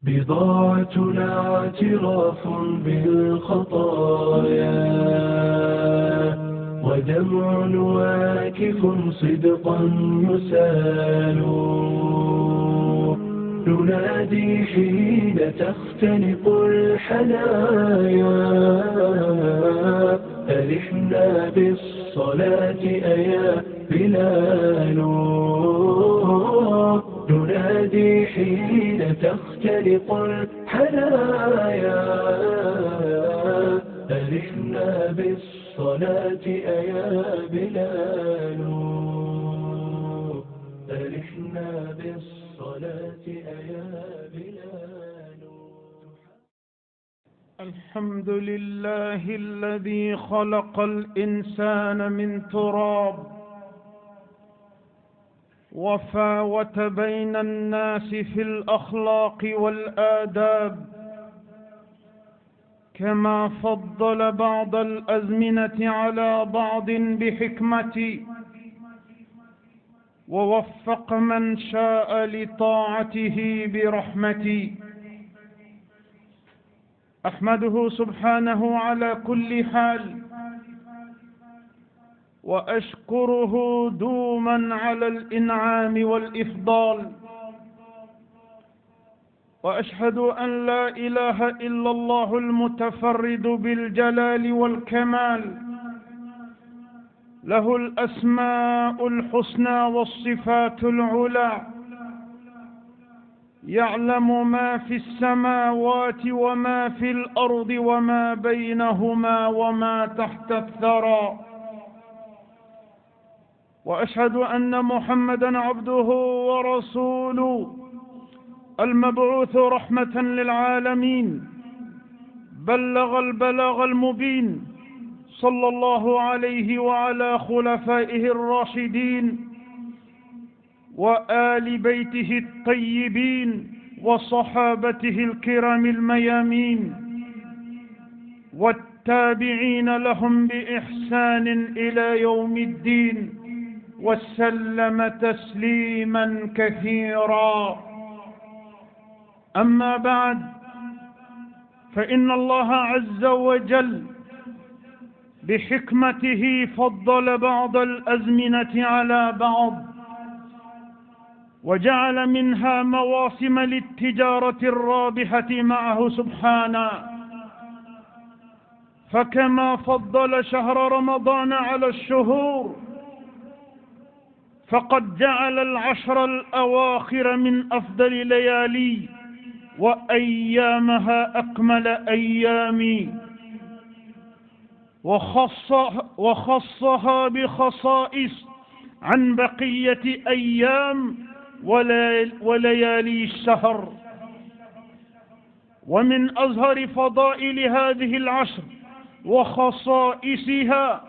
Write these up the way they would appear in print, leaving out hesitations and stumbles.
بضاعتنا اعتراف بالخطايا ودمع واكف صدقا يسال ننادي حين تختنق الحنايا ألحنا بالصلاة أيا بلال ننادي حين تختنق الحنايا ألحنا بالصلاة أيا بلال ألحنا بالصلاة أيا بلال. الحمد لله الذي خلق الإنسان من تراب وفاوت بين الناس في الأخلاق والآداب، كما فضل بعض الأزمنة على بعض بحكمة، ووفق من شاء لطاعته برحمته. أحمده سبحانه على كل حال، وأشكره دوما على الإنعام والإفضال، وأشهد أن لا إله إلا الله المتفرد بالجلال والكمال، له الأسماء الحسنى والصفات العلى، يعلم ما في السماوات وما في الأرض وما بينهما وما تحت الثرى. وأشهد أن محمدًا عبده ورسوله المبعوث رحمة للعالمين، بلغ البلاغ المبين، صلى الله عليه وعلى خلفائه الراشدين وآل بيته الطيبين وصحابته الكرام الميامين والتابعين لهم بإحسان إلى يوم الدين، وسلم تسليما كثيرا. أما بعد، فإن الله عز وجل بحكمته فضل بعض الأزمنة على بعض، وجعل منها مواسم للتجارة الرابحة معه سبحانه. فكما فضل شهر رمضان على الشهور، فقد جعل العشر الأواخر من أفضل ليالي وأيامها أكمل أيام، وخصها بخصائص عن بقية أيام وليالي الشهر. ومن أظهر فضائل هذه العشر وخصائصها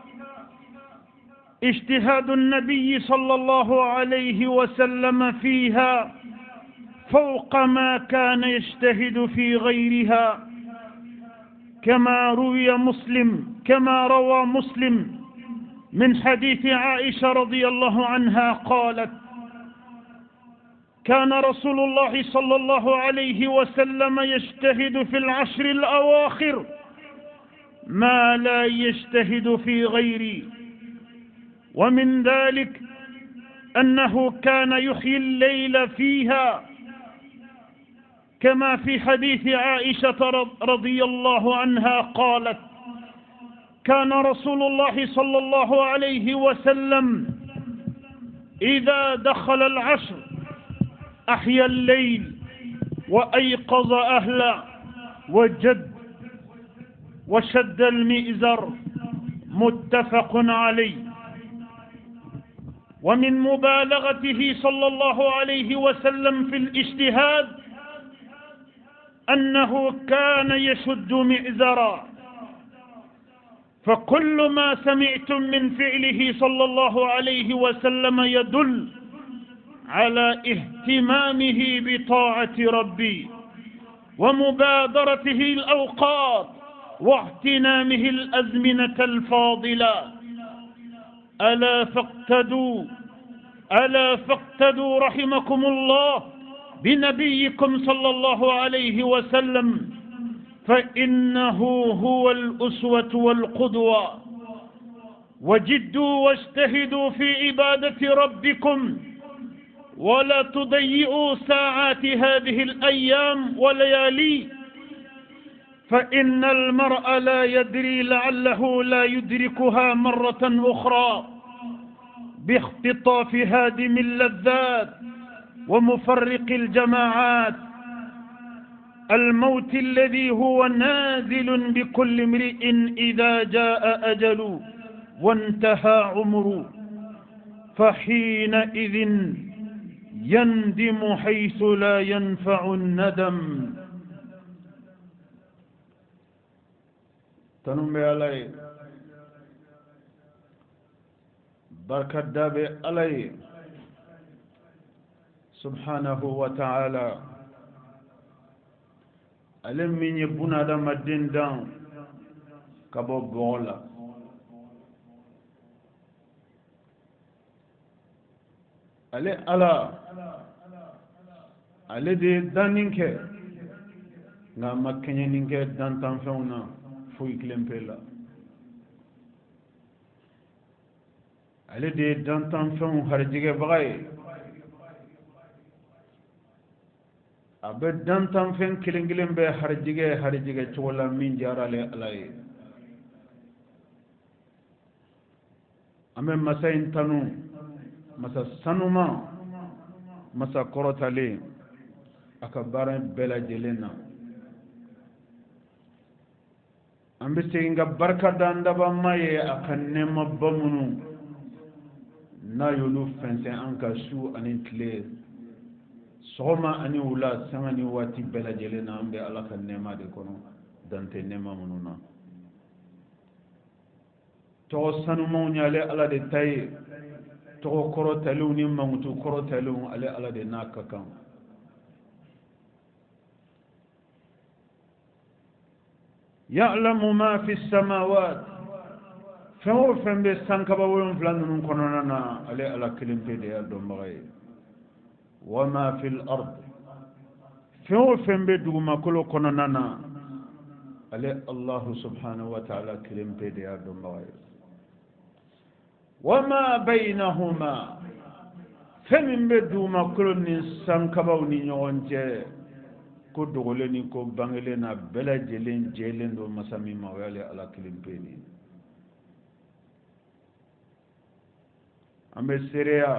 اجتهاد النبي صلى الله عليه وسلم فيها فوق ما كان يجتهد في غيرها، كما روى مسلم من حديث عائشة رضي الله عنها قالت: كان رسول الله صلى الله عليه وسلم يجتهد في العشر الأواخر ما لا يجتهد في غيره. ومن ذلك أنه كان يحيي الليل فيها، كما في حديث عائشة رضي الله عنها قالت: كان رسول الله صلى الله عليه وسلم إذا دخل العشر أحيا الليل وأيقظ أهله وشد المئزر، متفق عليه. ومن مبالغته صلى الله عليه وسلم في الاجتهاد أنه كان يشد مئزرا، فكل ما سمعتم من فعله صلى الله عليه وسلم يدل على اهتمامه بطاعة ربي ومبادرته الأوقات واغتنامه الأزمنة الفاضلة. ألا فاقتدوا رحمكم الله بنبيكم صلى الله عليه وسلم، فإنه هو الأسوة والقدوة. وجدوا واجتهدوا في عبادة ربكم، ولا تضيئوا ساعات هذه الأيام وليالي، فإن المرء لا يدري لعله لا يدركها مرة أخرى باختطاف هادم اللذات ومفرق الجماعات. الموت الذي هو نازل بكل امرئ إذا جاء أجل وانتهى عمره، فحينئذ يندم حيث لا ينفع الندم. تنمي علي بركة دابي علي سبحانه وتعالى. ألم من يبنى دم الدين دان كبو بولا ألي ألا ألي دي دانينك نعم مكينينك دان تنفعنا فوي كلم بلا ألي دي دان تنفعنا هرجيك بغاي abe dantan fen kilingilen be harjige cogola min jarale alaye. ame masa in tanu, masa sanuma, masa korotale aka baara bela jelena. ambe seinga barka dandaba maye aka nema bamunu na yolu fensen anka su anin tile soma ani wula sangani wati bela jelena. ambe ala ka nema de kono dante nema mununa to sanuma nyale ala de tay to korotalu ni mangutu korotalu ala de nakakan. ya'lamu ma fi samawat fawo fembe sankaba won flanun konona ala kilimpe de do magay. وما في الأرض فهو فهم بدوما كله كننا على الله سبحانه وتعالى كلم بدي أدم غير. وما بينهما فهم بدوما كله نسان كباوني نيونجه كدغلني كبانغلنا بلا جلين جلين دو مسامي موالي على كلم بدي. أمي سريا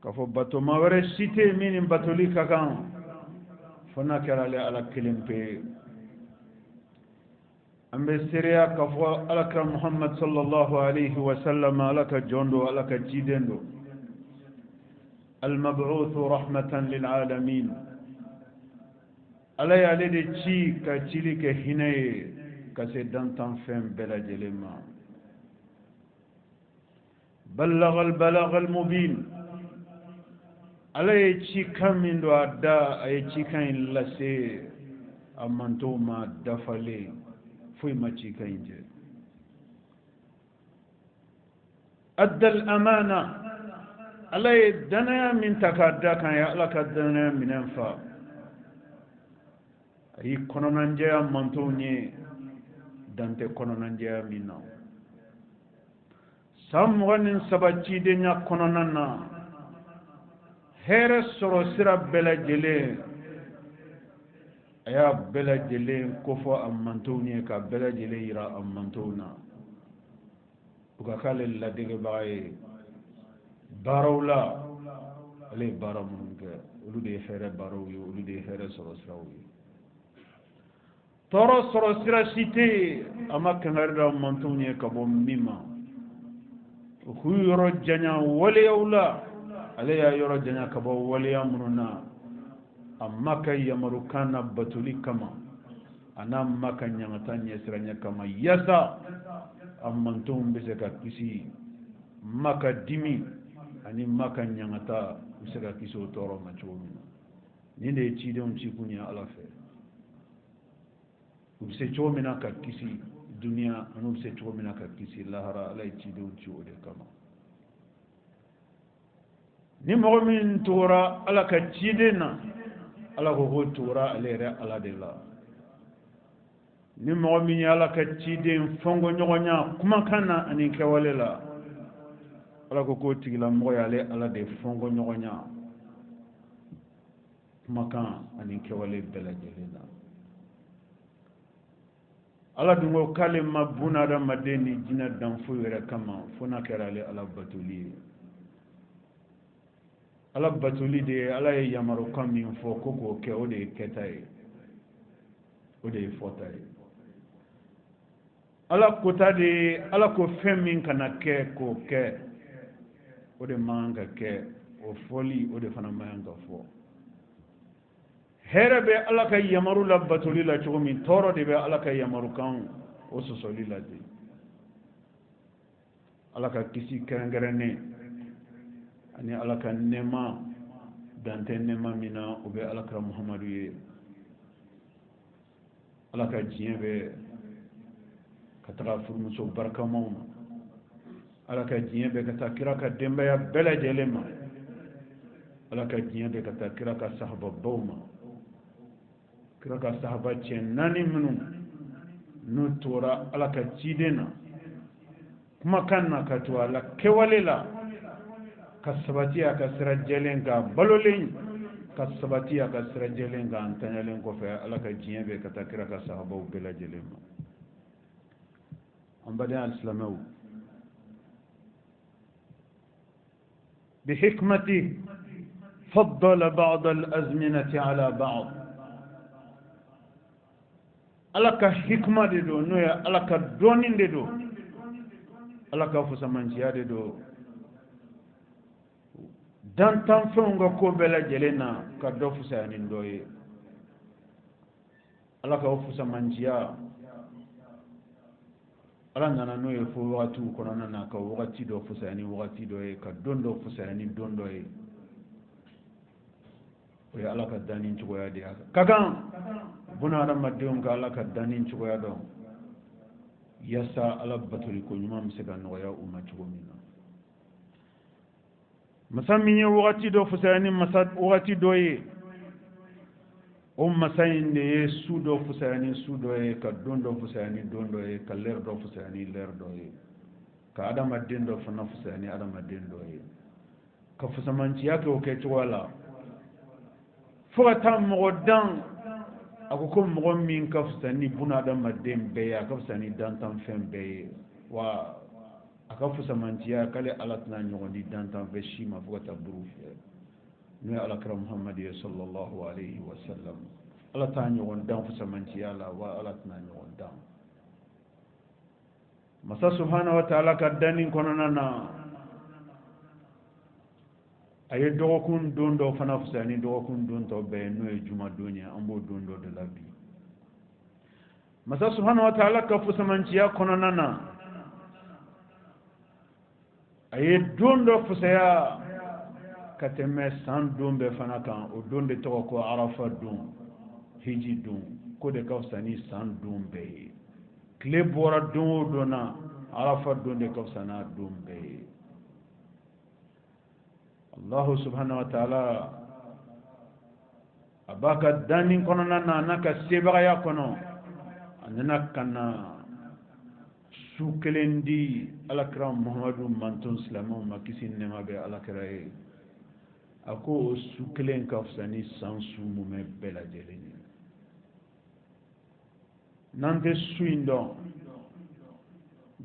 kafo bato mawere cité min batoli kakan fona kerale ala kilimpe. ambe seria kafo alaka muhammad sallallahu alayhi wa sallam alaka jondo alaka jidendo المبعوث رحمة للعالمين. ala ya lede ci ka cili ke hinaye ka se dantan fem bela jelema. بلغ البلاغ المبين. ala ye ci kan min do a da a ye ci kan in lase a mantow ma dafale foyi ma ci kan in je. adda al amana. ala ye danaya min ta ka da kan ya ala ka danaya minen fa a yi kɔnɔnanjɛya mantow ɲe dante kɔnɔnanjɛya min na. san 23 cidenya kɔnɔna na hɛrɛ sɔrɔ sira bɛɛ lajɛlen a y'a bɛɛ lajɛlen kofɔ a mantow ye ka bɛɛ lajɛlen yira a mantow na u ka k'ale ladegebaga ye baaraw la. ale ye baara minnu kɛ olu de ye hɛrɛ baaraw ye, olu de ye hɛrɛ sɔrɔ siraw ye. tɔɔrɔ sɔrɔ sira si tɛ yen a ma kangari da mantow ye ka bɔ min ma. u k'u yɔrɔ janya waleyaw la. ale y'a yɔrɔ janya ka bɔ waleya minnu na a ma ka yamarukan na batoli kama a n'a ma ka ɲangata ɲɛsiranya kama yasa a mantonw bɛ se ka kisi ma ka dimi ani ma ka ɲangata bɛ se ka kisi o tɔɔrɔ ma cogo min na. nin de ye cidenw ci kun ye ala fɛ. u bɛ se cogo min na ka kisi duniya ani u bɛ se cogo min na ka kisi lahara. ala ye cidenw ci o de kama. ni mɔgɔ min tora ala ka ciden na ala ko tora ale yɛrɛ ala de la ni mɔgɔ min ye ala ka ciden fɔnko ɲɔgɔnya kumakan na ani kɛwale la ala ko tigila mɔgɔ ye ale ala de fɔnko ɲɔgɔnya kumakan ani kɛwale bɛɛ lajɛlen na ala dun ko k'ale ma buna adamaden ni jinɛ dan foyi yɛrɛ kama fo n'a kɛra ale ala batoli ye ala batoli de ye ala ye yamarukan min fɔ ko k'o kɛ o de ye kɛta ye o de ye fɔta ye ala kota de ye ala ko fɛn min kana kɛ k'o kɛ o de man ka kɛ o fɔli o de fana man ka fɔ hɛrɛ bɛ ala ka yamaru la batoli la cogo min tɔɔrɔ de bɛ ala ka yamarukan o sɔsɔli la de ala ka kisi kɛrɛnkɛrɛnnen ani ala ka nɛɛma dantɛ nɛɛma min na o bɛ alakira muhamadu ye ala ka diɲɛ bɛ ka taga furumuso barikamaw ma ala ka diɲɛ bɛ ka taa kira ka denbaya bɛɛ lajɛlen ma ala ka diɲɛ bɛ ka taa kira ka sahababaw ma kira ka sahaba cɛ 4 minnu n'u tora ala ka ciden na kumakan na ka to ala kɛwale la ka sabati a ka sira jɛlen ka balolen ka sabati a ka sira jɛlen ka ntanyalen kɔfɛ ala ka diɲɛ bɛ ka taa kira ka sahabaw bɛɛ lajɛlen ma an baden alisimɛw بحكمته فضل بعض الأزمنة على بعض ala ka hikma de do no ya ala ka donin de do ala ka fusamantiya de do dan tan fɛnw ka ko bɛɛ lajɛlen na ka dɔ fusaya ni dɔ ye ala ka fusamantiya ala nana n'o ye fo wagatiw kɔnɔna na ka wagati dɔ fusaya ni wagati dɔ ye ka don dɔ fusaya ni don dɔ ye o ye ala ka danni cogoya de ye ka kan buna adamadenw ka ala ka danni cogoya dɔn yasa ala batoli ko ɲuman bɛ se ka nɔgɔya u ma cogo min na masa min ye wagati dɔ fusaya ni wagati dɔ ye o masa in de ye su dɔ fusaya ni su dɔ ye ka don dɔ fusaya ni don dɔ ye ka lɛr dɔ fusaya ni lɛr dɔ ye ka adamaden dɔ fana fusaya ni adamaden dɔ ye ka fusamanciya kɛ o kɛ cogoya la fo ka taa mɔgɔ dan a ko mɔgɔ min ka fisa ni buna adamaden bɛɛ ye a ka fisa ni dantanfɛn bɛɛ ye wa a ka fusamanciya k'ale ala tɛna ɲɔgɔn di dantanfɛn si ma fo ka taa buru fɛ n'o ye alakira muhamadu ye sallallahu alayhi wa sallam ala t'a ɲɔgɔn dan fusamanciya la wa ala tɛna ɲɔgɔn dan masa subhanahu wa ta'ala ka danni kɔnɔna na a ye dɔgɔkun don dɔ fana fusaya ni dɔgɔkun don tɔ bɛɛ n'o ye juma don ye an b'o don dɔ de la bi masa subhanahu wa ta'ala ka fusamanciya kɔnɔna na a ye don dɔ fusaya ka tɛmɛ san don bɛɛ fana kan o don de tɔgɔ ko arafa don hiji don ko de ka fisa ni san don bɛɛ ye tile bɔra don o don na arafa don de ka fisa n'a don bɛɛ ye allahu subhanahu wa ta'ala a b'a ka danni kɔnɔna na n'a ka sebagaya kɔnɔ a nana ka na su kelen di alakira muhamadu manton silamɛw ma kisi ni nɛɛma bɛ alakira ye a ko o su kelen ka fisa ni san su mumɛ bɛɛ lajɛlen ye n'an tɛ su in dɔn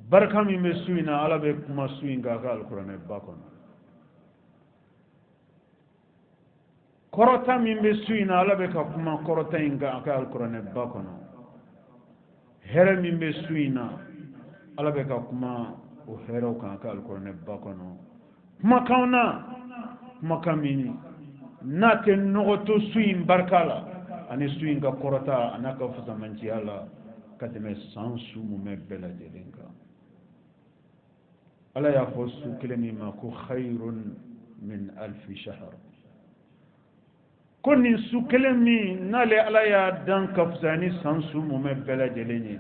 barika min bɛ su in na ala bɛ kuma su in kan a ka alikuranɛ ba kɔnɔ kɔrɔta min bɛ su in na ala bɛ ka kuma kɔrɔta in kan a ka alikuranɛ ba kɔnɔ hɛrɛ min bɛ su in na ala bɛ ka kuma o hɛrɛw kan a ka alikuranɛ ba kɔnɔ kumakan na kumakan min n'a tɛ nɔgɔ to su in barika la ani su in ka kɔrɔta a n'a ka fusamanciya la ka tɛmɛ san su mumɛ bɛɛ lajɛlen kan ala y'a fɔ su kelen min ma ko khayrun min alfi shahr ko nin su kelen min n'ale ala y'a dan ka fisa ni san su mumɛ bɛɛ lajɛlen ye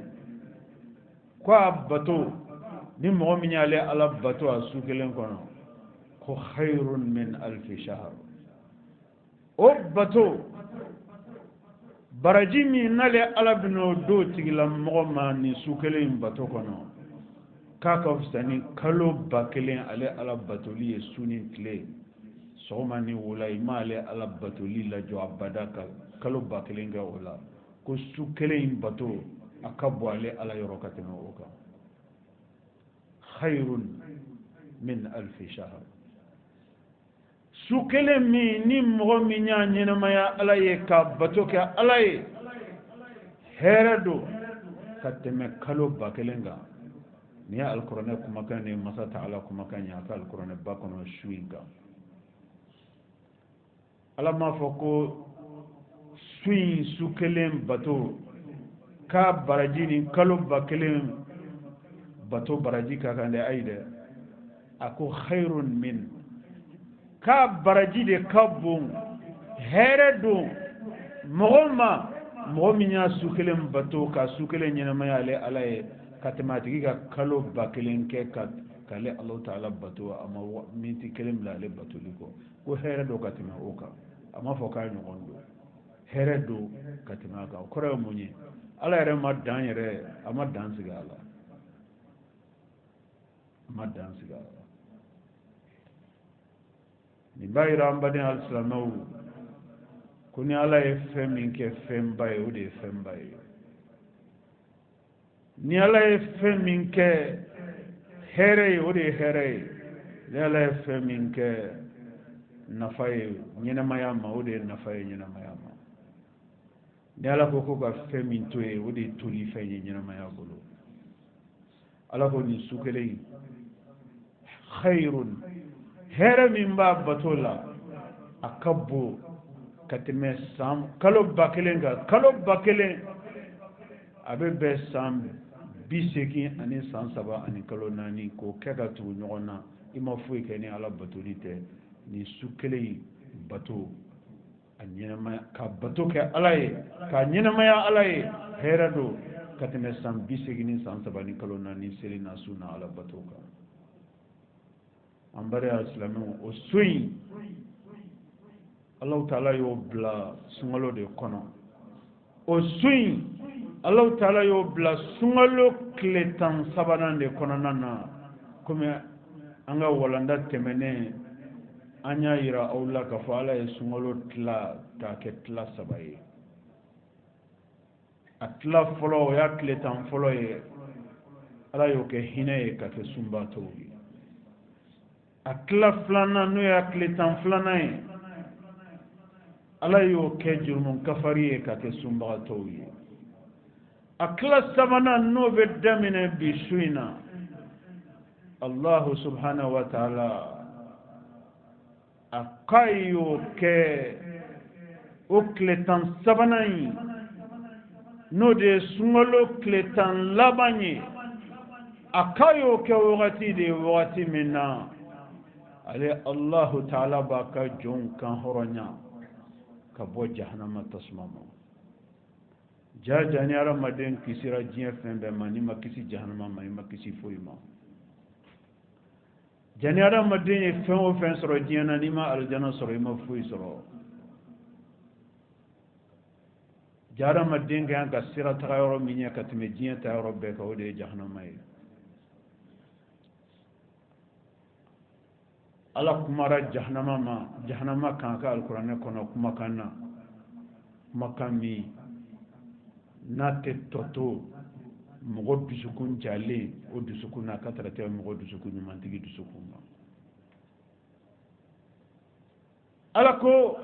ko a bato ni mɔgɔ min y'ale ala bato a su kelen kɔnɔ ko khairun min alfi shahr o bato baraji min nale ala bino do tigila mogo ma ni sukelen bato kono kaka fsani kalo bakelen ale ala batoli ye suni tile soma ni wulay ma ale ala batoli la jo abada ka kalo bakelen ga wala ko sukelen bato akabo ale ala yoro katema oka khairun min alfi shahr sukelen mi ni mogo mi nya nyena maya ala ye ka bato ka ala ye herado kateme kalo bakelen ga ni alqur'an kuma kan ne masa ta'ala kuma kan ya ka alqur'an ba kono shuinga ala ma foko shuin sukelen bato ka baraji ni kalo bakelen bato baraji ka kan da aide ako khairun min ka baraji de kabun heredo mogoma mogominya sukelen bato ka sukelen nyina mayale alaye katematiki ka kalo bakelen ke ka kale Allah ta'ala bato ama minti kelem la le bato liko ko heredo katema oka ama foka nyondo heredo katema ka kore munye ala yere ma dan yere ama dan siga ala ma dan siga ala ni bayra ambadin al-islamu kuni ala ye fem min ke fem bay o de fem bay ni ala ye fem min ke here o de here ni ala ye fem min ke nafay nyina mayama o de nafay nyina mayama ni ala ko ka fem min to e o de toli fay nyina mayabolo ala ko ni sukele khairun here min ba batola akabbo katime sam kalo bakelen ga kalo bakelen abe be sam biseki ani san saba ani kalo nani ko kega tu nyona ima fuyi keni ala batolite ni sukele bato anyena ma ka bato ke alaye ka nyena ma ya alaye herado katime sam biseki ni san saba ni kalo nani selina suna ala bato ka ambare islamu o suyi Allah ta'ala yo bla sungalo de kono o suyi Allah ta'ala yo bla sungalo kletan sabanan de kono nana comme anga walanda temene anya ira aula ka fala e sungalo tla ta ke tla sabaye atla folo ya kletan folo e ala yo ke hine ka ke sumba towi atla flana no ya kletan flana e ala yo ke jurmun kafariye ka ke sumba towi akla sabana no be damine bi suina Allah subhanahu wa ta'ala akayo ke o kletan sabana yi no de sungalo kletan labanye akayo ke wakati de wakati minna ale Allah ta'ala ba ka jon kan horonya ka bo jahannama tasmama jajani ara maden kisira jien fembe mani makisi jahannama mani makisi foyima jani ara maden fen o fen soro jiena ni ma aljana soro ima foy soro jara maden ga ka sira tagayoro minya ka teme jien ta yoro be ka o de jahannama yi ala kumara jahannama kan ka alquran kono kuma kanna makami nate toto mogo dusukun jale o dusukun na katarate mogo dusukun mantigi dusukun ala ko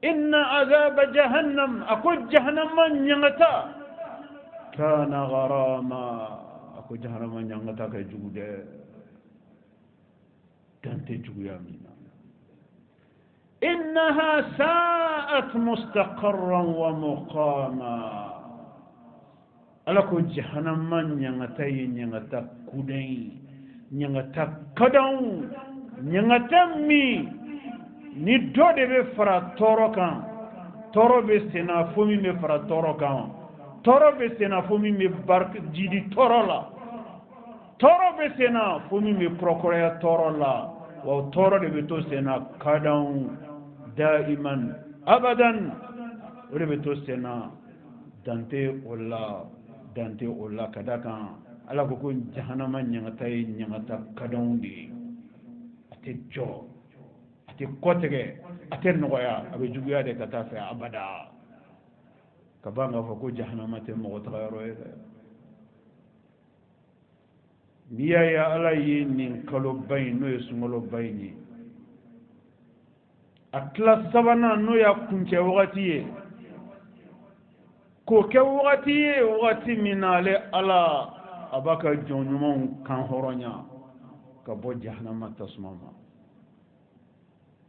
inna azab jahannam ako jahannama nyangata kana gharama ako jahannama nyangata ka jugude tante juguyamina إنها ساءت مستقرا ومقاما ألكو جهنم من ينغتاي ينغتا كودين ينغتا كدون ينغتا مي ندو دي بفرا تورو toro be sena fomi me fara toro kan toro be sena fomi me bark jidi toro la toro be sena fumi mi prokuraya toro la wa toro de be to sena kadan daiman abadan ore be to sena dante olla kadaka ala ko jahannama nyangata kadan di ate jo ate kotege ate noya abe juguya de kata fe abada kabanga fa ko jahannama te mo tagaro niya ya ala yi nin kalo bayin no yesungolo bayini atla sabana no ya kunce wakati ye ko ke wakati minale ala abaka jonyumon kan horonya ka bo jahannama tasmama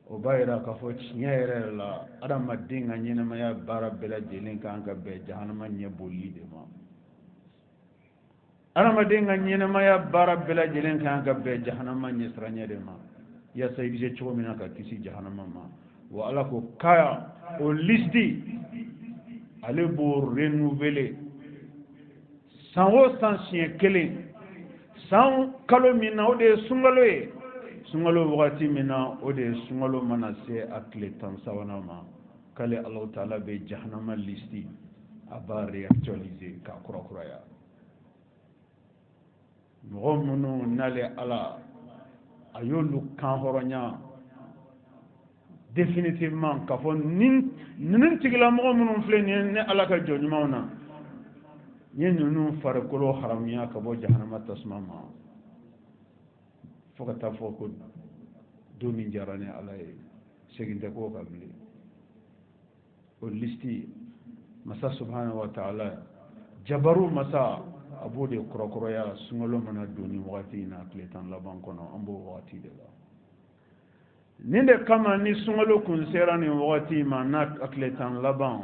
o bayira ka fo tinyere la adama dinga nyina ma ya bara bela jelin kan ka be jahannama nye bolli de ma adama dinga nyina ma ya bara bela jelin kan ka be jahannama nye sranya de ma ya sayidi je chomina ka kisi jahannama ma wa ala ko kaya o listi ale bo renouveler sanwo sansien kelen san kalo mina o de sungalo ye sungalo wakati mina o de sungalo mana se akle tan sawana ma kale Allah taala be jahannama listi aba réactualiser ka kura ya mɔgɔ minnu nale ala a y'olu kan hɔrɔnya définitivement k'a fɔ ninnu tigilamɔgɔ minnu filɛ nin ye ne ala ka jɔ ɲumanw na n ye ninnu farikolo haramuya ka bɔ jahannama tasuma ma fo ka taa fɔ ko don min jara ni ala ye segin tɛ k'o ka bilen o listi masa subhanahu wa ta'ala jabaru masa a b'o de kɔrɔkɔrɔya sunkalo mana don ni wagati in na tile tan laban kɔnɔ an b'o wagati de la nin de kama ni sunkalo kun sera nin wagati ma n'a tile tan laban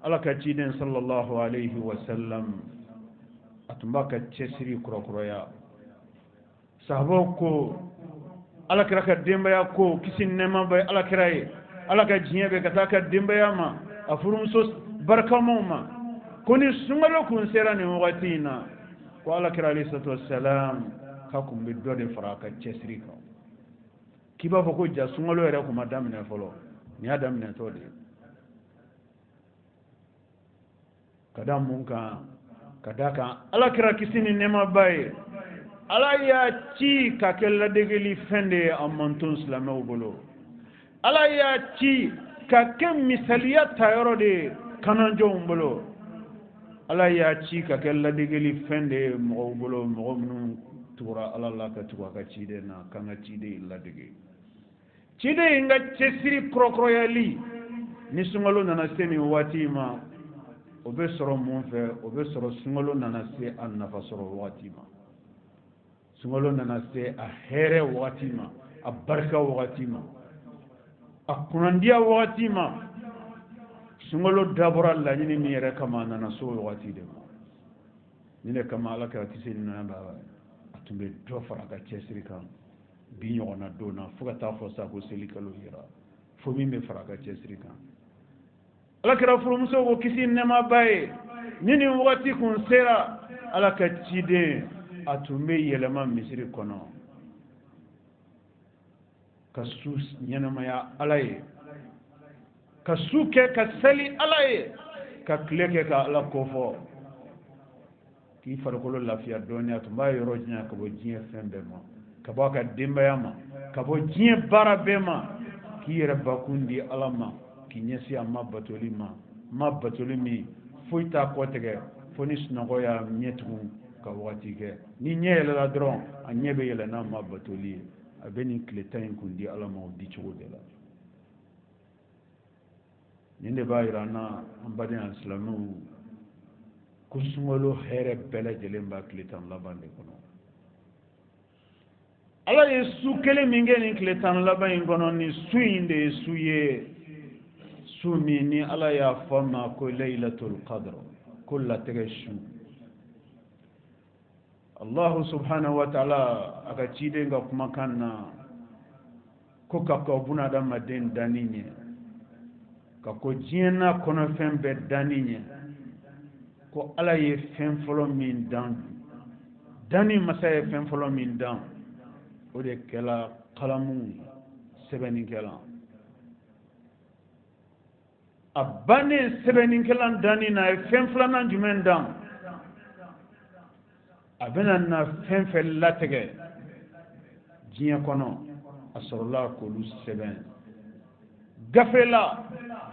ala ka ciden sallallahu alaihi wa sallam a tun b'a ka cɛsiri kɔrɔkɔrɔya sahabaw ko ala kira ka denbaya ko kisi nɛɛma bɛ ala kira ye ala ka diɲɛ bɛ ka taa ka denbaya ma a furumuso barikamaw ma ko ni sunkalo kun sera nin wagati in na ko ala kira alayhi salatu wassalam ka kun bɛ dɔ de fara a ka cɛsiri kan k'i b'a fɔ ko ja sunkalo yɛrɛ kun ma daminɛ fɔlɔ nin y'a daminɛ tɔ de ye ka da mun kan ka da kan ala kira kisi ni nɛɛma ba ye ala y'a ci ka kɛ ladegeli fɛn de ye a manton silamɛw bolo ala y'a ci ka kɛ misaliya tayɔrɔ de ye kanajɔnw bolo ala y'a ci ka kɛ ladegeli fɛn de ye mɔgɔw bolo mɔgɔ minnu tugura ala la ka tugu a ka ciden na kan ka ciden ladege ciden ka cɛsiri kɔrɔkɔrɔyali ni sunkalo nana se nin waati ma o bɛ sɔrɔ mun fɛ o bɛ sɔrɔ sunkalo nana se a nafa sɔrɔ waati ma sunkalo nana se a hɛrɛ wagati ma a barika wagati ma a kunnandiya wagati ma sunkalo dabɔra laɲini min yɛrɛ kama a nana so wagati de ma ni de kama ala kɛra kisi ni nɛɛma b'a a tun bɛ dɔ fara a ka cɛsiri kan bi ɲɔgɔnna don na fo ka taa fɔ sa ko seli kalo yira fo min bɛ fara a ka cɛsiri kan ala kɛra furumuso ko kisi ni nɛɛma ba ye ni nin wagati kun sera ala ka ciden a tun bɛ yɛlɛma misiri kɔnɔ ka su ɲɛnamaya ala ye ka su kɛ ka seli ala ye ka tile kɛ ka ala kofɔ k'i farikolo lafiya dɔɔnin a tun b'a yɔrɔ janya ka bɔ diɲɛ fɛn bɛɛ ma ka bɔ a ka denbaya ma ka bɔ diɲɛ baara bɛɛ ma k'i yɛrɛ bakun di ala ma k'i ɲɛsin a ma batoli ma batoli min foyi t'a kɔ tigɛ fo ni sunɔgɔ y'a ɲɛ tugun ka wagati kɛ ni ɲɛ yɛlɛla dɔrɔn a ɲɛ bɛ yɛlɛ n'a ma batoli ye a bɛ nin tile tan in kun di ala ma o di cogo de la nin de b'a yira an na an baden alisilamɛw ko sunkalo hɛrɛ bɛɛ lajɛlen b'a tile tan laban de kɔnɔ ala ye su kelen min kɛ nin tile tan laban in kɔnɔ nin su in de ye su ye su min ni ala y'a fɔ ma ko laylatul qadr ko latigɛ su allahu subhanahu wa ta'ala a ka ciden ka kumakan na ko ka kɔ bunadamaden danni ɲɛ ka ko diɲɛ n'a kɔnɔfɛn bɛɛ danni ɲɛ ko ala ye fɛn fɔlɔ min dan dani masaya fɛn fɔlɔ min dan o de kɛla kalamu sɛbɛnnikɛla a bannen sɛbɛnnikɛla danni na a ye fɛn filanan jumɛn dan a bɛna na fɛn fɛn latigɛ diɲɛ kɔnɔ a sɔrɔla k'olu sɛbɛn gafe la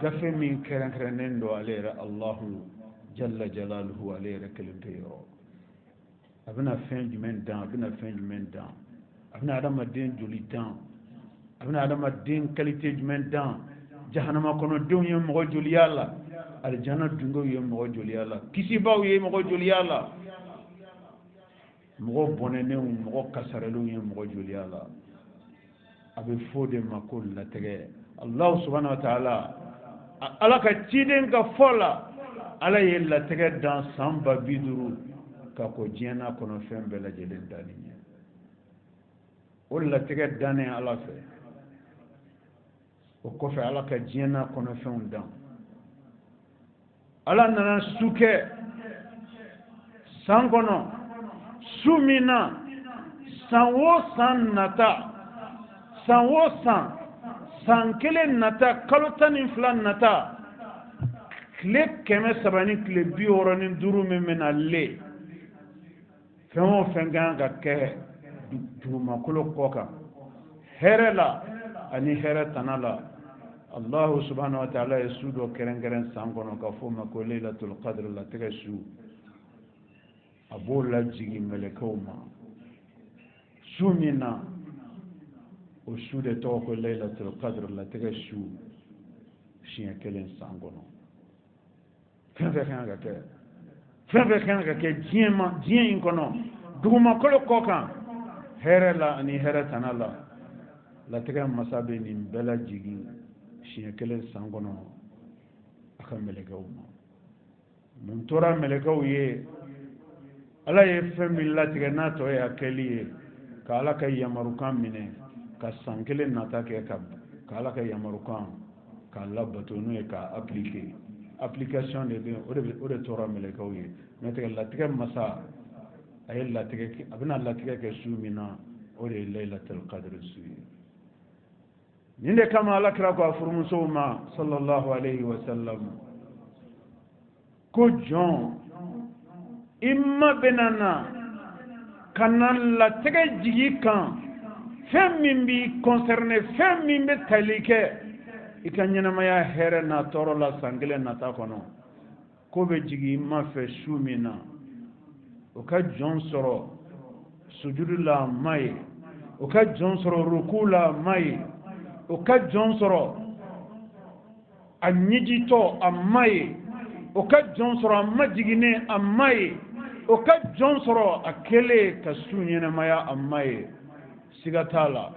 gafe min kɛrɛnkɛrɛnnen don ale yɛrɛ Allahu jalla jalaluhu ale yɛrɛ kelen pe yɔrɔ a bɛna fɛn jumɛn dan a bɛna fɛn jumɛn dan a bɛna adamaden joli dan a bɛna adamaden qualité jumɛn dan jahanama kɔnɔdenw ye mɔgɔ joli y'a la alijana dunkew ye mɔgɔ joli y'a la kisibaw ye mɔgɔ joli y'a la mɔgɔ bɔnɛnenw mɔgɔ kasarelenw ye mɔgɔ joli y'a la a bɛ fɔ de ma ko latigɛ Allah subhanahu wa ta'ala ala ka ciden ka fɔ la ala ye latigɛ dan san 50,000 ka ko diɲɛ n'a kɔnɔ fɛn bɛɛ lajɛlen danni ɲɛ o latigɛ dannen ala fɛ o kɔfɛ ala ka diɲɛ n'a kɔnɔ fɛnw dan ala nana su kɛ san kɔnɔ su min na san o san nata san o san kelen nata kalo 12 nata tile 300 ni tile 65 min bɛna le fɛn o fɛn kan ka kɛ dugumakolo kɔ kan hɛrɛ la ani hɛrɛ tana la Allahu subhanahu wa ta'ala ye su dɔ kɛrɛnkɛrɛn san kɔnɔ ka fɔ ma ko Laylatul Qadr latigɛ su a b'o lajigin mɛlɛkɛw ma su min na o su de tɔgɔ ko Laylatul Qadr latigɛ su siɲɛ kelen san kɔnɔ fɛn fɛn kan ka kɛ fɛn fɛn kan ka kɛ diɲɛ in kɔnɔ dugumakolo kɔ kan hɛrɛ la ani hɛrɛ tana la latigɛ masa bɛ nin bɛɛ lajigin siɲɛ kelen san kɔnɔ a ka mɛlɛkɛw ma mun tora mɛlɛkɛw ye ala ye fɛn min latigɛ n'a tɔ ye a kɛli ye ka ala ka yamarukan minɛ ka san kelen nata kɛ ka ala ka yamarukan k'a labato n'o ye k'a application de bɛ o de tora mɛlɛkɛw ye n'o tɛ latigɛ masa a bɛna latigɛ kɛ su min na o de ye Laylatul Qadr su ye nin de kama ala kira ko a furumusow ma sallallahu alayhi wa sallam ko jɔn i ma bɛna na ka na latigɛ jigi kan fɛn min b'i concerné fɛn min bɛ tali kɛ i ka ɲɛnamaya hɛrɛ n'a tɔɔrɔ la san kelen nata kɔnɔ ko bɛ jigi i ma fɛ su min na o ka jɔn sɔrɔ sujudu la a ma ye o ka jɔn sɔrɔ ruku la a ma ye o ka jɔn sɔrɔ a ɲɛjitɔ a ma ye o ka jɔn sɔrɔ a ma jiginnen a ma ye o ka jɔn sɔrɔ a kɛlen ka su ɲɛnamaya a ma ye siga t'a la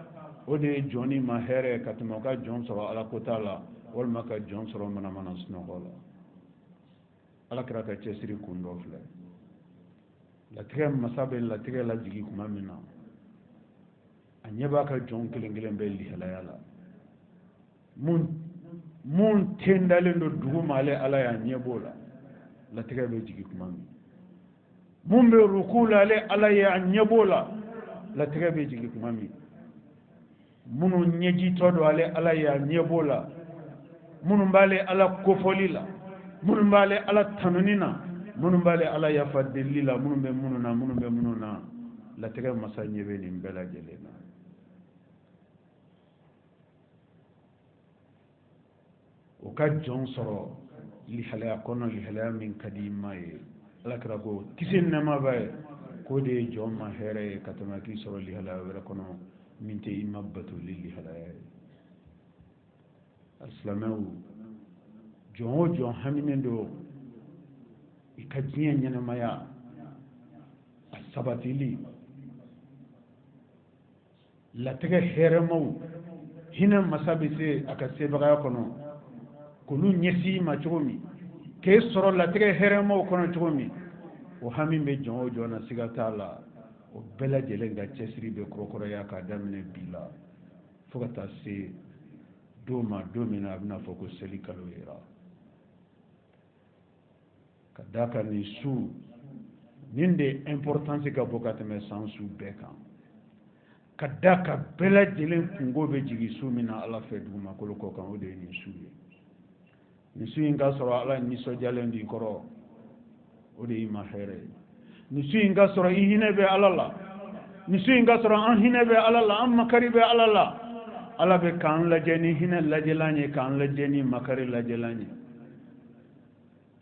o de ye jɔnni ma hɛrɛ ka tɛmɛ o ka jɔn sɔrɔ ala ko t'a la walima ka jɔn sɔrɔ manamana sunɔgɔ la ala kira ka cɛsiri kun dɔ filɛ latigɛ masa bɛ latigɛ lajigi tuma min na a ɲɛ b'a ka jɔn kelen kelen bɛ lihalaya la mun tendalen don dugu ma ale ala y'a ɲɛ b'o la latigɛ bɛ jigi tuma min mun bɛ ruku la ale ala y'a ɲɛ b'o la latigɛ bɛ jigi tuma min minnu ɲɛjitɔ don ale ala y'a ɲɛ b'o la minnu b'ale ala kofɔli la minnu b'ale ala tanuni na minnu b'ale ala yafa deli la minnu bɛ minnu na latigɛ masa ɲɛ bɛ nin bɛɛ lajɛlen na o ka jɔn sɔrɔ lihalaya kɔnɔ lihalaya min ka di i ma ye ala kira ko kisi nɛɛma b'a ye k'o de ye jɔn ma hɛrɛ ye ka tɛmɛ k'i sɔrɔ lihalaya wɛrɛ kɔnɔ min tɛ i ma batoli lihalaya ye alisilamɛw jɔn o jɔn haminen don i ka diɲɛ ɲɛnamaya a sabatili latigɛ hɛrɛmaw hinɛ masa bɛ se a ka sebagaya kɔnɔ k'olu ɲɛsin i ma cogo min k'e sɔrɔ latigɛ hɛrɛmaw kɔnɔ cogo min o hami bɛ jɔn o jɔn na siga t'a la o bɛɛ lajɛlen ka cɛsiri bɛ kɔrɔkɔrɔya k'a daminɛ bi la fo ka taa se don ma don min na a bɛna fɔ ko seli kalo yera ka d'a kan nin su ninde importance ka bokata me sansu beka kadaka bela jelen kungo be jigi sumina ala fe duguma ko ko kan o de ni suye ni suyin ga soro ala ni so jalen di koro o de ma here ni suyin ga soro ihine be alala ni suyin ga soro an hine be alala am makari be alala ala be kan la jeni hine la jelanye kan la jeni makari la jelanye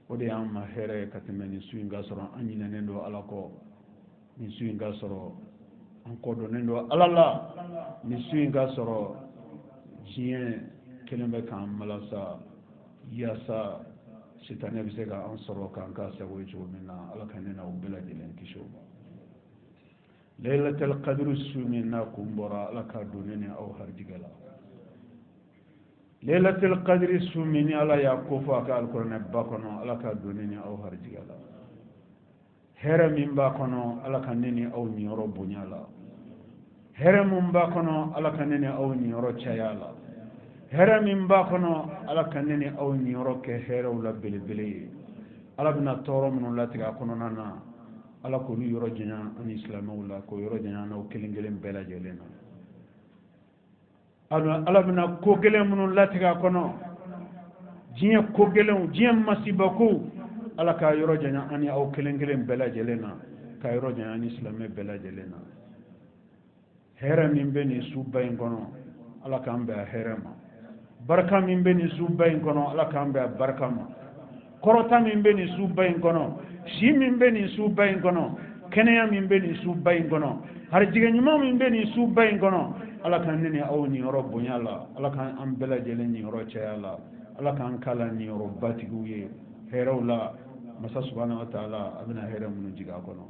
o de am ma here kateme ni suyin ga soro an hine nendo ala ko ni suyin ga soro an ko do nendo alala ni suyin ga soro jien kelembe kan malasa yasa sitane bi se ka an sɔrɔ k'an ka sago ye cogo min na ala ka ne n'aw bɛɛ lajɛlen kisi o ma laylatul qadr su min n'a kun bɔra ala ka don ne ni aw harijigɛ la laylatul qadr su min ni ala y'a ko fɔ a ka alikuranɛ ba kɔnɔ ala ka don ne ni aw harijigɛ la hɛrɛ min b'a kɔnɔ ala ka ne ni aw niyɔrɔ bonya la hɛrɛ min b'a kɔnɔ ala ka ne ni aw niyɔrɔ caya la hɛrɛ min b'a kɔnɔ ala ka ne ni aw niyɔrɔ kɛ hɛrɛw la belebele ye ala bɛna tɔɔrɔ minnu latigɛ a kɔnɔna na ala k'olu yɔrɔ janya ani silamɛw la k'o yɔrɔ janya n'aw kelen kelen bɛɛ lajɛlen na ala bɛna ko gɛlɛn minnu latigɛ a kɔnɔ diɲɛ ko gɛlɛnw diɲɛ masibakow ala k'a yɔrɔ janya ani aw kelen kelen bɛɛ lajɛlen na k'a yɔrɔ janya ani silamɛ bɛɛ lajɛlen na hɛrɛ min bɛ nin suba in kɔnɔ ala k'an bɛn a hɛrɛ ma baraka min bɛ nin suba in kɔnɔ ala k'an bɛn a baraka ma kɔrɔta min bɛ nin suba in kɔnɔ si min bɛ nin suba in kɔnɔ kɛnɛya min bɛ nin suba in kɔnɔ harijigɛ ɲuman min bɛ nin suba in kɔnɔ ala k'an ne ni aw niyɔrɔ bonya la ala k'an an bɛɛ lajɛlen niyɔrɔ caya la ala k'an kala niyɔrɔ batigiw ye hɛrɛw la masa subhanahu wa ta'ala a bɛna hɛrɛ minnu jigin a kɔnɔ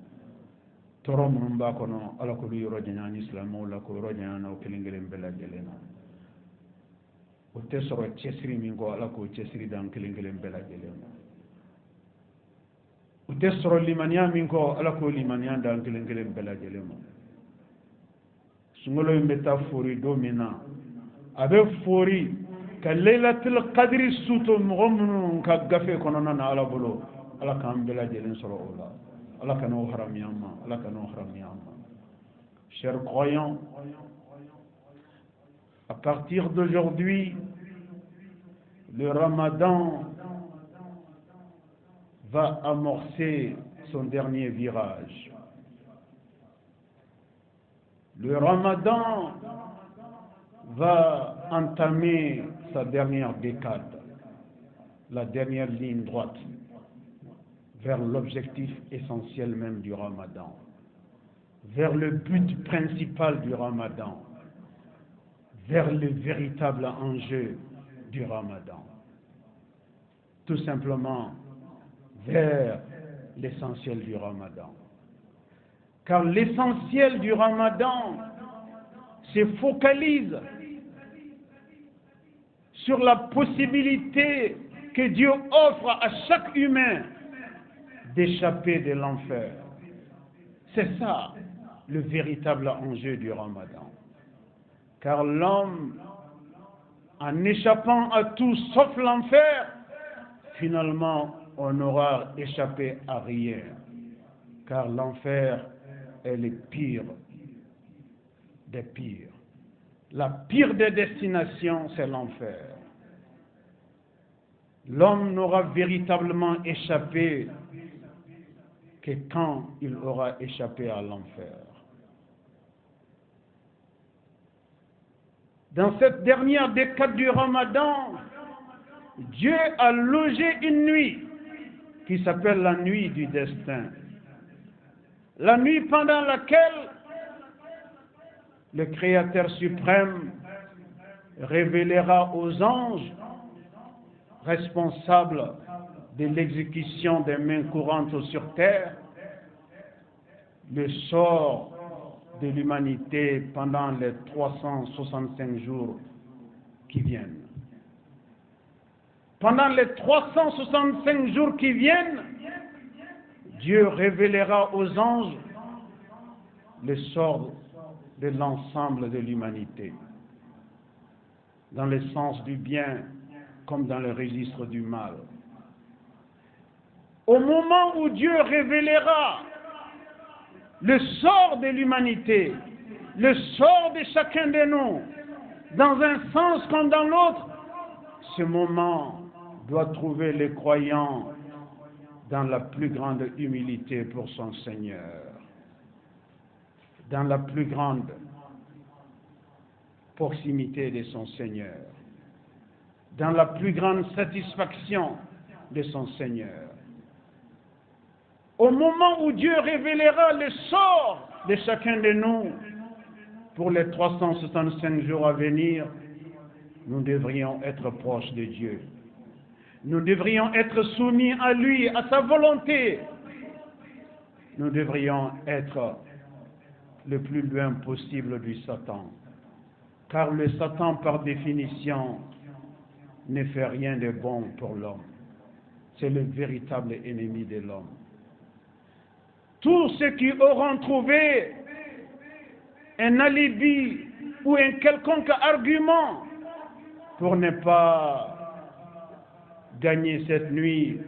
tɔɔrɔ minnu b'a kɔnɔ ala k'olu yɔrɔ janya ni silamɛw la k'o yɔrɔ janya n'aw kelen kelen bɛɛ lajɛlen na o tɛ sɔrɔ cɛsiri min kɔ ala k'o cɛsiri dan kelen kelen bɛɛ lajɛlen ma o tɛ sɔrɔ limaniya min kɔ ala k'o limaniya dan kelen kelen bɛɛ lajɛlen ma sunkalo in bɛ taa fori don min na a bɛ fori ka laylatul qadri su to mɔgɔ minnu ka gafe kɔnɔna na ala bolo ala k'an bɛɛ lajɛlen sɔrɔ o la ala ka n'o haramiya an ma ala ka n'o haramiya an ma chers croyants, à partir d'aujourd'hui, le Ramadan va amorcer son dernier virage. Le Ramadan va entamer sa dernière décade, la dernière ligne droite vers l'objectif essentiel même du Ramadan, vers le but principal du Ramadan, vers le véritable enjeu du Ramadan. Tout simplement vers l'essentiel du Ramadan. Car l'essentiel du Ramadan se focalise sur la possibilité que Dieu offre à chaque humain d'échapper de l'enfer. C'est ça le véritable enjeu du Ramadan. Car l'homme, en échappant à tout sauf l'enfer, finalement, on aura échappé à rien. Car l'enfer est le pire des pires. La pire des destinations, c'est l'enfer. L'homme n'aura véritablement échappé que quand il aura échappé à l'enfer. Dans cette dernière décade du Ramadan, Dieu a logé une nuit qui s'appelle la nuit du destin. La nuit pendant laquelle le Créateur suprême révélera aux anges responsables de l'exécution des mains courantes sur terre le sort de l'humanité pendant les 365 jours qui viennent. Pendant les 365 jours qui viennent, Dieu révélera aux anges le sort de l'ensemble de l'humanité, dans le sens du bien comme dans le registre du mal. Au moment où Dieu révélera le sort de l'humanité, le sort de chacun de nous, dans un sens comme dans l'autre, ce moment doit trouver les croyants dans la plus grande humilité pour son Seigneur, dans la plus grande proximité de son Seigneur, dans la plus grande satisfaction de son Seigneur. Au moment où Dieu révélera le sort de chacun de nous, pour les 365 jours à venir, nous devrions être proches de Dieu. Nous devrions être soumis à lui, à sa volonté. Nous devrions être le plus loin possible du Satan. Car le Satan, par définition, ne fait rien de bon pour l'homme. C'est le véritable ennemi de l'homme. Tous ceux qui auront trouvé un alibi ou un quelconque argument pour ne pas gagner cette nuit,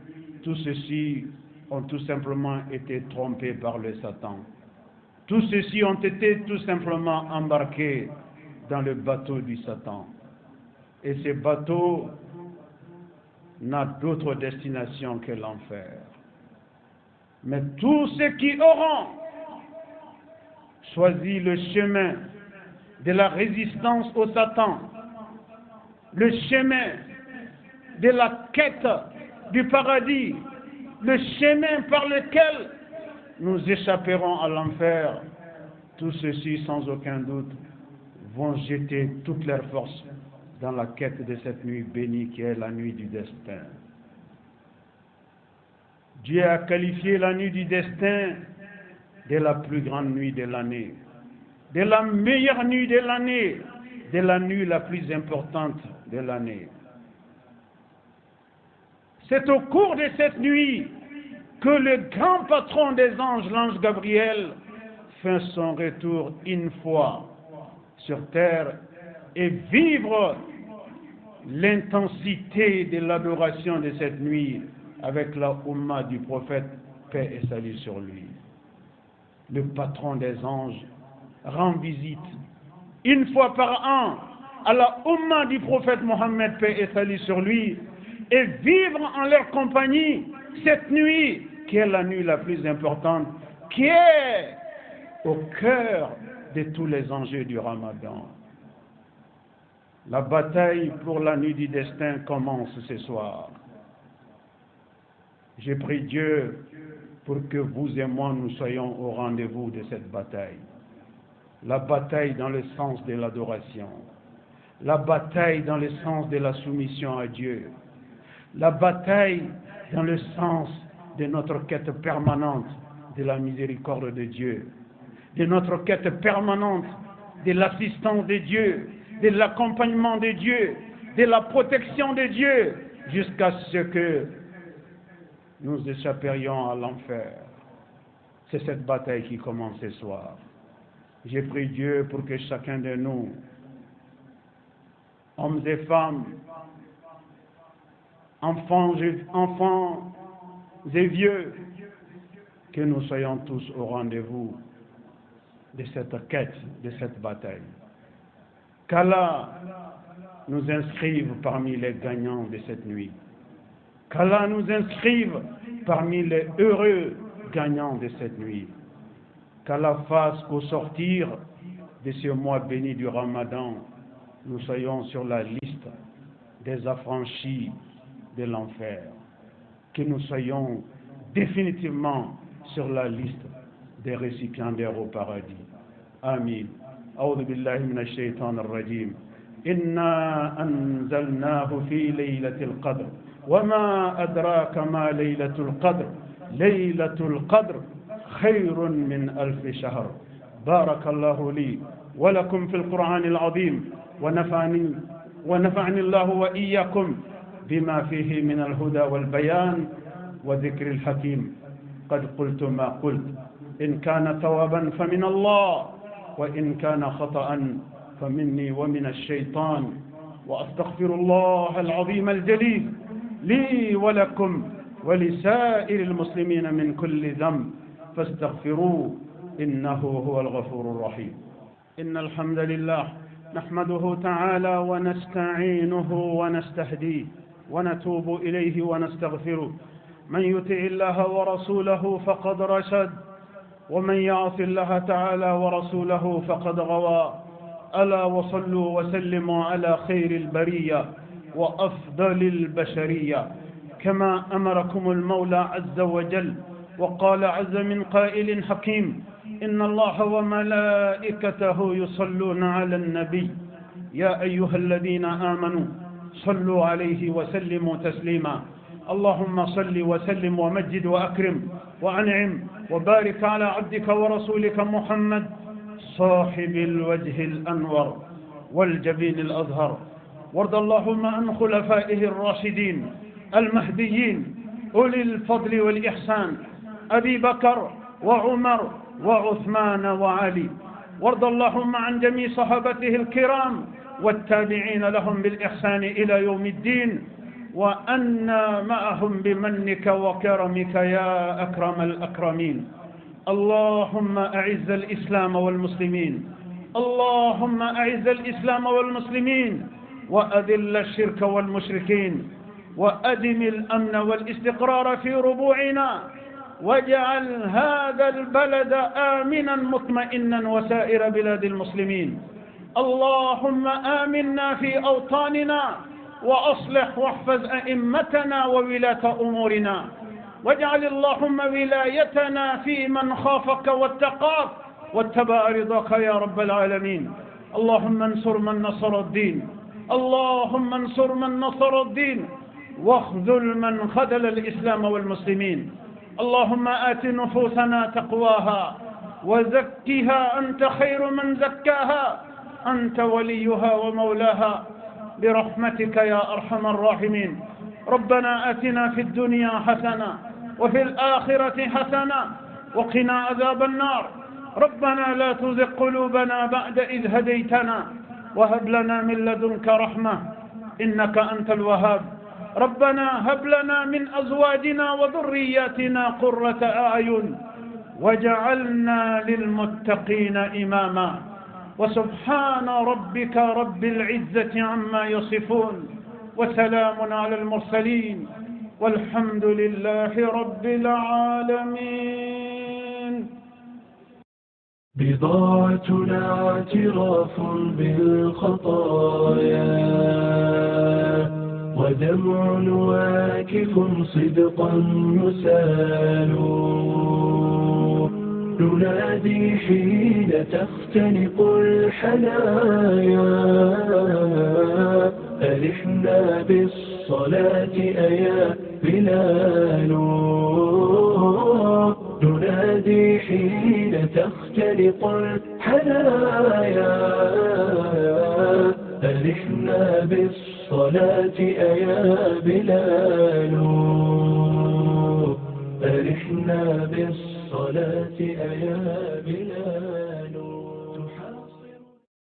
tous ceux-ci ont tout simplement été trompés par le Satan. Tous ceux-ci ont été tout simplement embarqués dans le bateau du Satan. Et ce bateau n'a d'autre destination que l'enfer. Mais tous ceux qui auront choisi le chemin de la résistance au Satan, le chemin de la quête du paradis, le chemin par lequel nous échapperons à l'enfer, tous ceux-ci, sans aucun doute, vont jeter toutes leurs forces dans la quête de cette nuit bénie qui est la nuit du destin. Dieu a qualifié la nuit du destin de la plus grande nuit de l'année, de la meilleure nuit de l'année, de la nuit la plus importante de l'année. C'est au cours de cette nuit que le grand patron des anges, l'ange Gabriel, fait son retour une fois sur terre et vivre l'intensité de l'adoration de cette nuit avec la Oumma du prophète, paix et salut sur lui. Le patron des anges rend visite une fois par an à la Oumma du prophète Mohammed, paix et salut sur lui, et vivre en leur compagnie cette nuit qui est la nuit la plus importante, qui est au cœur de tous les enjeux du Ramadan. La bataille pour la nuit du destin commence ce soir. J'ai prié Dieu pour que vous et moi nous soyons au rendez-vous de cette bataille. La bataille dans le sens de l'adoration, la bataille dans le sens de la soumission à Dieu, la bataille dans le sens de notre quête permanente de la miséricorde de Dieu, de notre quête permanente de l'assistance de Dieu, de l'accompagnement de Dieu, de la protection de Dieu, jusqu'à ce que nous échapperions à l'enfer. C'est cette bataille qui commence ce soir. J'ai prié Dieu pour que chacun de nous, hommes et femmes, enfants et vieux, que nous soyons tous au rendez-vous de cette quête, de cette bataille. Qu'Allah nous inscrive parmi les gagnants de cette nuit. Qu'Allah nous inscrive parmi les heureux gagnants de cette nuit. Qu'Allah fasse qu'au sortir de ce mois béni du Ramadan, nous soyons sur la liste des affranchis de l'enfer. Que nous soyons définitivement sur la liste des récipiendaires au paradis. Amin. أعوذ بالله من الشيطان الرجيم. إنا أنزلناه في ليلة القدر وما أدراك ما ليلة القدر ليلة القدر خير من 1000 شهر. بارك الله لي ولكم في القرآن العظيم ونفعني الله وإياكم بما فيه من الهدى والبيان وذكر الحكيم. قد قلت ما قلت، إن كان ثوابا فمن الله وإن كان خطأ فمني ومن الشيطان، وأستغفر الله العظيم الجليل لي ولكم ولسائر المسلمين من كل ذنب فاستغفروه إنه هو الغفور الرحيم. إن الحمد لله نحمده تعالى ونستعينه ونستهديه ونتوب إليه ونستغفره. من يطع الله ورسوله فقد رشد، ومن يعص الله تعالى ورسوله فقد غوى. ألا وصلوا وسلموا على خير البرية وأفضل البشرية، كما أمركم المولى عز وجل. وقال عز من قائل حكيم: إن الله وملائكته يصلون على النبي يا أيها الذين آمنوا صلوا عليه وسلموا تسليما. اللهم صل وسلم ومجد وأكرم وأنعم وبارك على عبدك ورسولك محمد صاحب الوجه الأنور والجبين الأزهر. وارض اللهم عن خلفائه الراشدين المهديين أولي الفضل والإحسان، أبي بكر وعمر وعثمان وعلي. وارض اللهم عن جميع صحابته الكرام والتابعين لهم بالإحسان إلى يوم الدين، وأنا معهم بمنك وكرمك يا أكرم الأكرمين. اللهم أعز الإسلام والمسلمين، اللهم أعز الإسلام والمسلمين، وأذل الشرك والمشركين، وأدم الأمن والاستقرار في ربوعنا، واجعل هذا البلد آمنا مطمئنا وسائر بلاد المسلمين. اللهم آمنا في أوطاننا، وأصلح واحفظ أئمتنا وولاة أمورنا، واجعل اللهم ولايتنا في من خافك واتقاك واتبع رضاك يا رب العالمين. اللهم انصر من نصر الدين، اللهم انصر من نصر الدين، واخذل من خذل الإسلام والمسلمين. اللهم آت نفوسنا تقواها وزكها أنت خير من زكاها، أنت وليها ومولاها برحمتك يا أرحم الراحمين. ربنا آتنا في الدنيا حسنة وفي الآخرة حسنة وقنا عذاب النار. ربنا لا تزغ قلوبنا بعد إذ هديتنا وهب لنا من لدنك رحمة إنك أنت الوهاب. ربنا هب لنا من أزواجنا وذرياتنا قرة أعين وجعلنا للمتقين إماما. وسبحان ربك رب العزة عما يصفون، وسلام على المرسلين، والحمد لله رب العالمين. بضاعتنا اعتراف بالخطايا، ودمع واكف صدقا يسال، ننادي حين تختنق الحنايا، ألحنا بالصلاة أيا بلال، ننادي حين تختنق الحنايا، ألحنا بالصلاة أيا بلال، ألحنا بالصلاة أيا بلال.